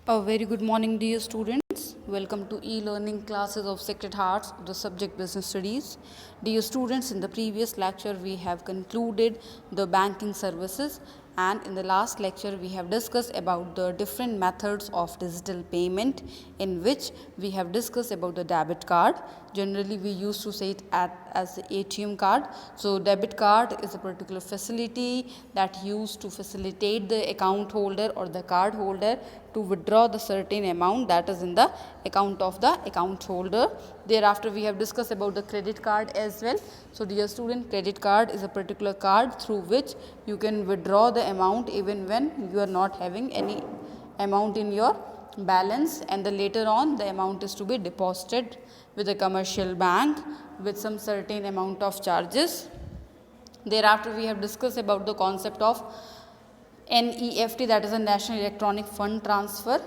A very good morning, dear students. Welcome to e-learning classes of Sacred Hearts of the subject Business Studies. Dear students, in the previous lecture we have concluded the banking services, and in the last lecture we have discussed about the different methods of digital payment, in which we have discussed about the debit card. Generally we used to say it as the ATM card. So debit card is a particular facility that used to facilitate the account holder or the card holder to withdraw the certain amount that is in the account of the account holder. Thereafter we have discussed about the credit card as well. So dear student, credit card is a particular card through which you can withdraw the amount even when you are not having any amount in your balance, and then later on the amount is to be deposited with a commercial bank with some certain amount of charges. Thereafter we have discussed about the concept of NEFT, that is a National Electronic Fund Transfer.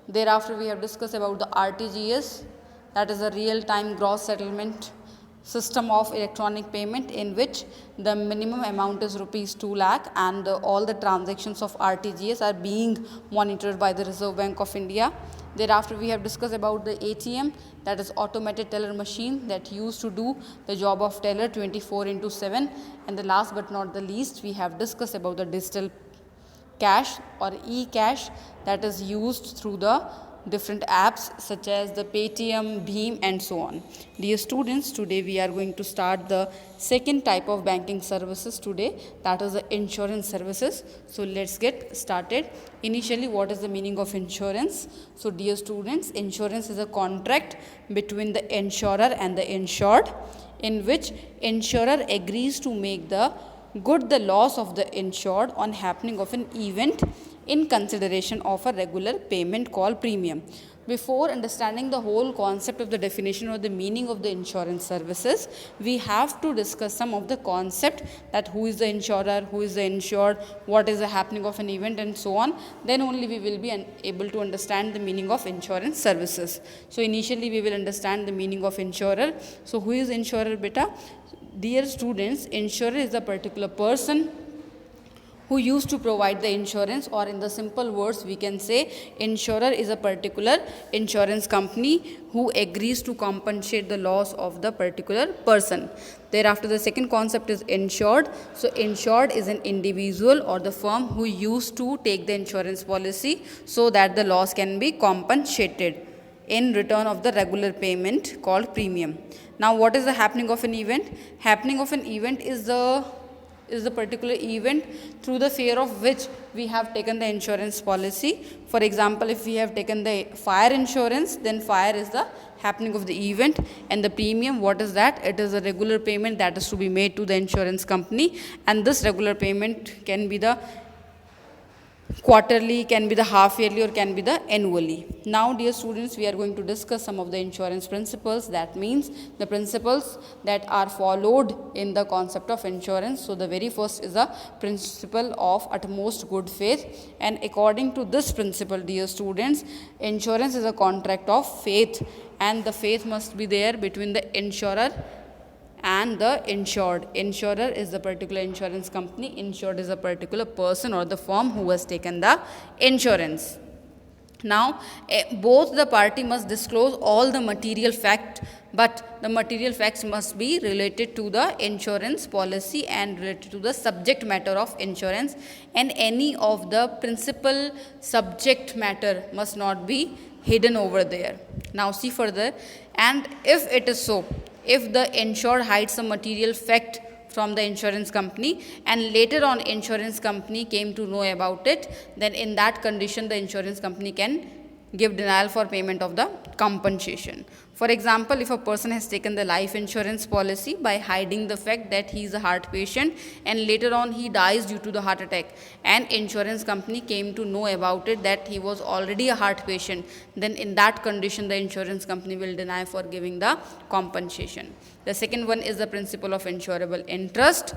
Thereafter we have discussed about the RTGS, that is a real time gross settlement system of electronic payment, in which the minimum amount is rupees 2 lakh and all the transactions of RTGS are being monitored by the Reserve Bank of India. Thereafter we have discussed about the ATM, that is automated teller machine that used to do the job of teller 24/7. And the last but not the least, we have discussed about the digital cash or e-cash that is used through the different apps such as the Paytm, Bheem and so on. Dear students, today we are going to start the second type of banking services today, that is the insurance services. So let's get started. Initially, what is the meaning of insurance? So dear students, insurance is a contract between the insurer and the insured, in which insurer agrees to make the good the loss of the insured on happening of an event in consideration of a regular payment called premium. Before understanding the whole concept of the definition or the meaning of the insurance services, we have to discuss some of the concept, that who is the insurer, who is the insured, what is the happening of an event and so on. Then only we will be able to understand the meaning of insurance services. So initially we will understand the meaning of insurer. So who is insurer, beta? Dear students, insurer is a particular person who used to provide the insurance, or in the simple words we can say insurer is a particular insurance company who agrees to compensate the loss of the particular person. Thereafter the second concept is insured. So insured is an individual or the firm who used to take the insurance policy so that the loss can be compensated in return of the regular payment called premium. Now what is the happening of an event? Happening of an event is the particular event through the fear of which we have taken the insurance policy. For example, if we have taken the fire insurance, then fire is the happening of the event, and the premium, what is that? It is a regular payment that is to be made to the insurance company, and this regular payment can be the quarterly, can be the half yearly, or can be the annually. Now dear students, we are going to discuss some of the insurance principles, that means the principles that are followed in the concept of insurance. So the very first is the principle of utmost good faith, and according to this principle, dear students, insurance is a contract of faith, and the faith must be there between the insurer and the insured. Insurer is the particular insurance company, insured is a particular person or the firm who has taken the insurance. Now both the party must disclose all the material fact, but the material facts must be related to the insurance policy and related to the subject matter of insurance, and any of the principal subject matter must not be hidden over there. Now see further, and if it is so, if the insured hides some material fact from the insurance company and later on insurance company came to know about it, then in that condition the insurance company can give denial for payment of the compensation. For example, if a person has taken the life insurance policy by hiding the fact that he is a heart patient and later on he dies due to the heart attack, and insurance company came to know about it that he was already a heart patient, then in that condition the insurance company will deny for giving the compensation. The second one is the principle of insurable interest.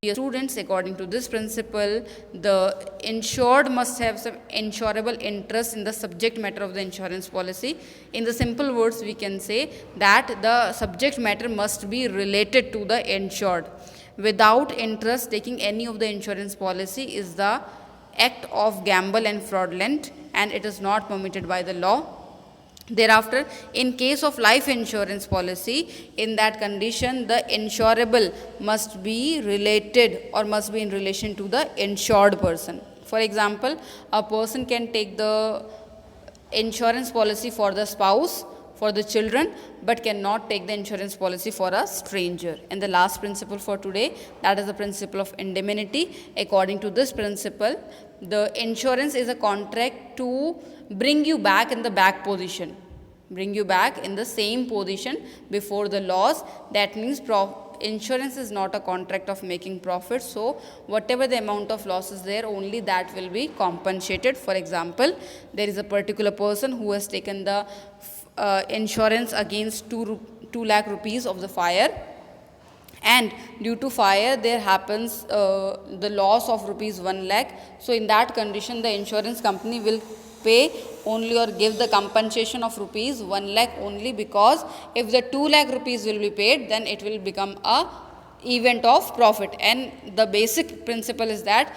Dear students, according to this principle, the insured must have some insurable interest in the subject matter of the insurance policy. In the simple words, we can say that the subject matter must be related to the insured. Without interest, taking any of the insurance policy is the act of gamble and fraudulent, and it is not permitted by the law. Thereafter, in case of life insurance policy, in that condition, the insurable must be related or must be in relation to the insured person. For example, a person can take the insurance policy for the spouse, for the children, but cannot take the insurance policy for a stranger. And the last principle for today, that is the principle of indemnity. According to this principle, the insurance is a contract to bring you back in the back position, bring you back in the same position before the loss. That means insurance is not a contract of making profit. So whatever the amount of loss is there, only that will be compensated. For example, there is a particular person who has taken the insurance against 2 lakh rupees of the fire, and due to fire there happens the loss of rupees 1 lakh. So in that condition, the insurance company will pay only or give the compensation of rupees 1 lakh only, because if the 2 lakh rupees will be paid, then it will become a event of profit. And the basic principle is that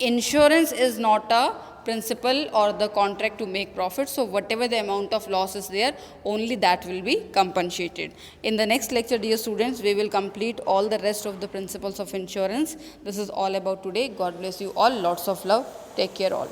insurance is not a principle or the contract to make profit. So whatever the amount of loss is there, only that will be compensated. In the next lecture, dear students, we will complete all the rest of the principles of insurance. This is all about today. God bless you all. Lots of love. Take care all.